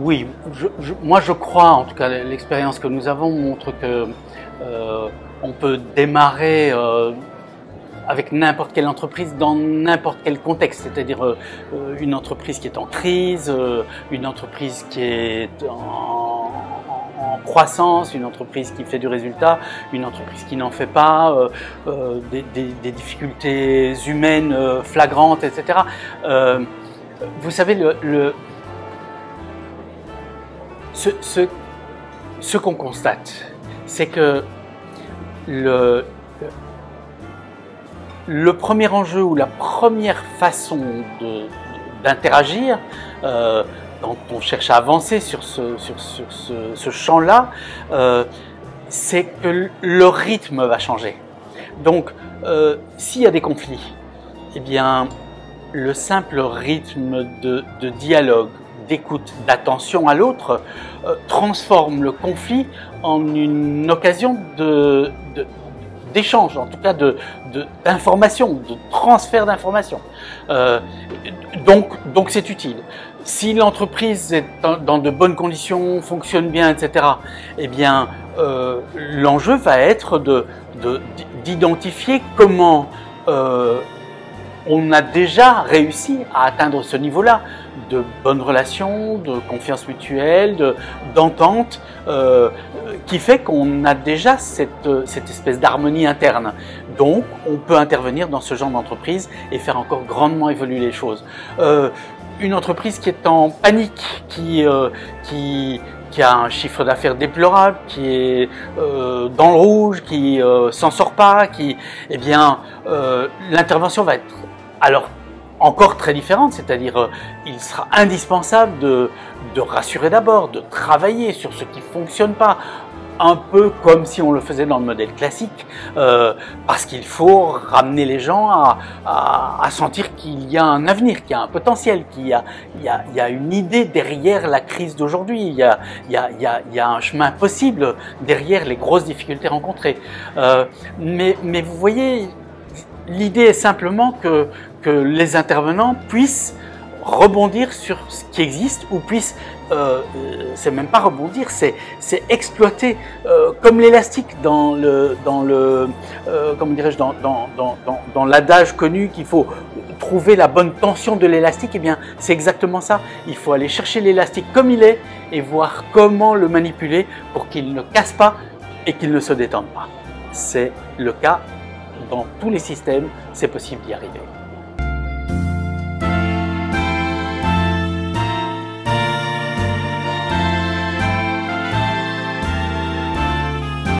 Oui, moi je crois, en tout cas l'expérience que nous avons montre que on peut démarrer avec n'importe quelle entreprise dans n'importe quel contexte, c'est-à-dire une entreprise qui est en crise, une entreprise qui est en croissance, une entreprise qui fait du résultat, une entreprise qui n'en fait pas, des difficultés humaines flagrantes, etc. Vous savez, ce qu'on constate, c'est que le premier enjeu ou la première façon d'interagir, quand on cherche à avancer sur ce champ-là, c'est que le rythme va changer. Donc, s'il y a des conflits, eh bien, le simple rythme de dialogue, d'écoute, d'attention à l'autre, transforme le conflit en une occasion d'échange, en tout cas d'information, de transfert d'informations. Donc c'est utile. Si l'entreprise est dans de bonnes conditions, fonctionne bien, etc., eh bien, l'enjeu va être d'identifier comment on a déjà réussi à atteindre ce niveau-là de bonnes relations, de confiance mutuelle, d'entente, qui fait qu'on a déjà cette espèce d'harmonie interne. Donc, on peut intervenir dans ce genre d'entreprise et faire encore grandement évoluer les choses. Une entreprise qui est en panique, qui a un chiffre d'affaires déplorable, qui est dans le rouge, qui s'en sort pas, eh bien, l'intervention va être alors encore très différente, c'est-à-dire il sera indispensable de rassurer d'abord, de travailler sur ce qui ne fonctionne pas, un peu comme si on le faisait dans le modèle classique, parce qu'il faut ramener les gens à sentir qu'il y a un avenir, qu'il y a un potentiel, qu'il y a une idée derrière la crise d'aujourd'hui, il y a un chemin possible derrière les grosses difficultés rencontrées. Mais vous voyez, l'idée est simplement que les intervenants puissent rebondir sur ce qui existe ou puissent, c'est même pas rebondir, c'est exploiter comme l'élastique dans comment dirais-je, dans l'adage connu qu'il faut trouver la bonne tension de l'élastique. Eh bien, c'est exactement ça. Il faut aller chercher l'élastique comme il est et voir comment le manipuler pour qu'il ne casse pas et qu'il ne se détende pas. C'est le cas dans tous les systèmes, c'est possible d'y arriver.